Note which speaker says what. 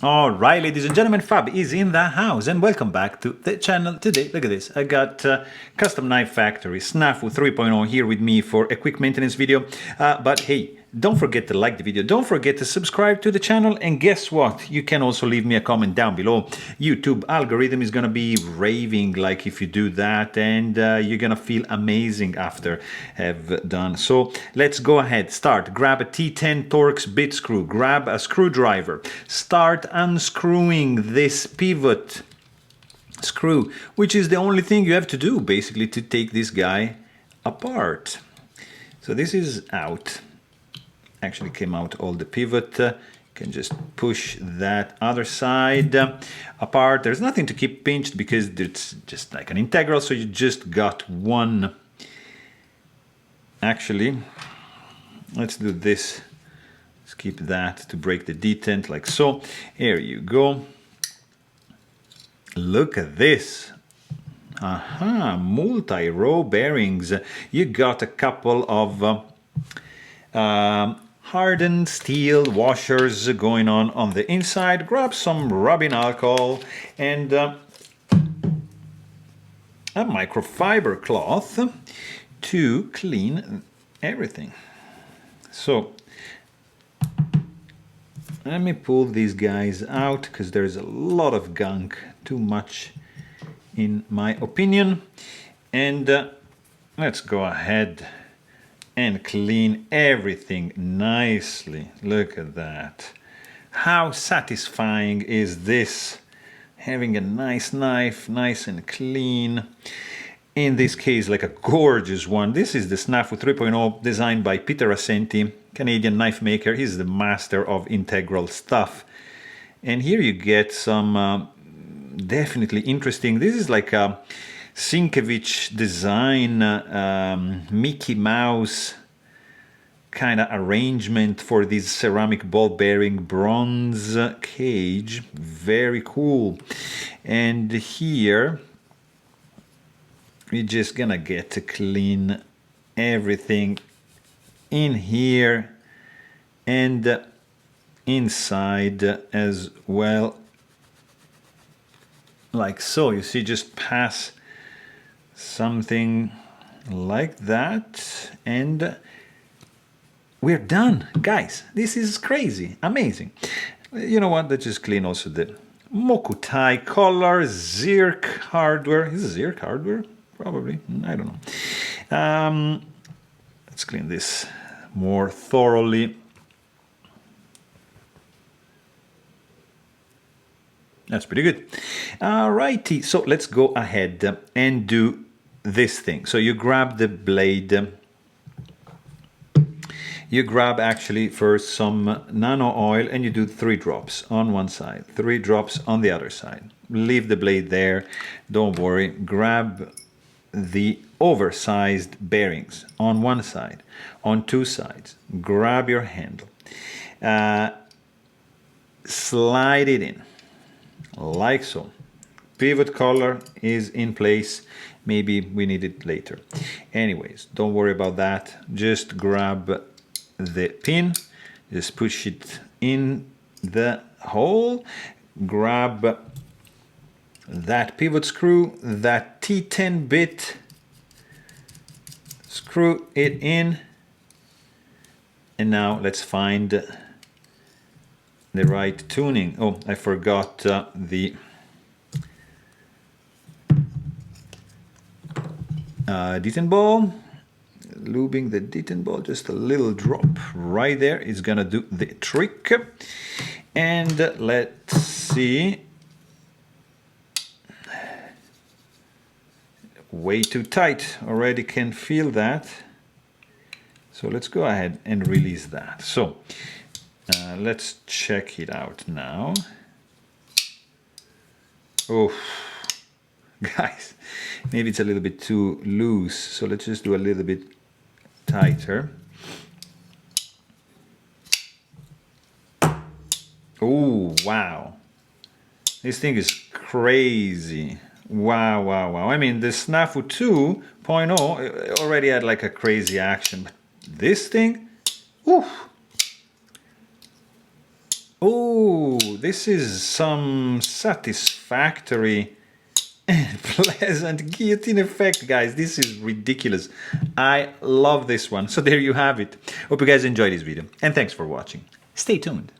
Speaker 1: All right, ladies and gentlemen, Fab is in the house, and welcome back to the channel today. Look at this. I got Custom Knife Factory Snafu 3.0 here with me for a quick maintenance video. But hey, don't forget to like the video. Don't forget to subscribe to the channel. And guess what? You can also leave me a comment down below. YouTube algorithm is going to be raving like if you do that, and you're going to feel amazing after have done. So let's go ahead. Start. Grab a T10 Torx bit screw. Grab a screwdriver. Start unscrewing this pivot screw, which is the only thing you have to do basically to take this guy apart. So this is out. Actually came out all the pivot. You can just push that other side apart. There's nothing to keep pinched because it's just like an integral, so you just got one. Actually, let's do this. Let's keep that to break the detent like so. Here you go. Look at this. Aha, multi-row bearings. You got a couple of hardened steel washers going on the inside. Grab some rubbing alcohol and a microfiber cloth to clean everything. So let me pull these guys out because there's a lot of gunk, too much in my opinion. And let's go ahead and clean everything nicely. Look at that. How satisfying is this? Having a nice knife, nice and clean. In this case, like a gorgeous one. This is the Snafu 3.0 designed by Peter Assenti, Canadian knife maker. He's the master of integral stuff. And here you get some definitely interesting. This is like a Sienkiewicz design, Mickey Mouse kind of arrangement for this ceramic ball bearing bronze cage. Very cool. And here we're just gonna get to clean everything in here and inside as well, like so. You see, just pass something like that and we're done, guys. This is crazy, amazing. You know what, let's just clean also the Mokutai collar, Zirk hardware. Is it Zirk hardware? Probably, I don't know. Let's clean this more thoroughly. That's pretty good. Alrighty, so let's go ahead and do this thing. So you grab the blade. You grab actually first some nano oil and you do 3 drops on one side, 3 drops on the other side. Leave the blade there, don't worry. Grab the oversized bearings on one side, on 2 sides. Grab your handle. Slide it in, like so. Pivot collar is in place. Maybe we need it later. Anyways, don't worry about that. Just grab the pin, just push it in the hole. Grab that pivot screw, that T10 bit, screw it in. And now let's find the right tuning. Oh, I forgot the detent ball. Lubing the detent ball, just a little drop right there is gonna do the trick. And let's see. Way too tight, already can feel that. So let's go ahead and release that. So let's check it out now. Oh, guys, maybe it's a little bit too loose, so let's just do a little bit tighter. Oh, wow. This thing is crazy. Wow, wow, wow. I mean, the Snafu 2.0 already had like a crazy action, but this thing, oof. Oh, this is some satisfactory and pleasant guillotine effect, guys. This is ridiculous. I love this one. So there you have it. Hope you guys enjoyed this video, and thanks for watching. Stay tuned.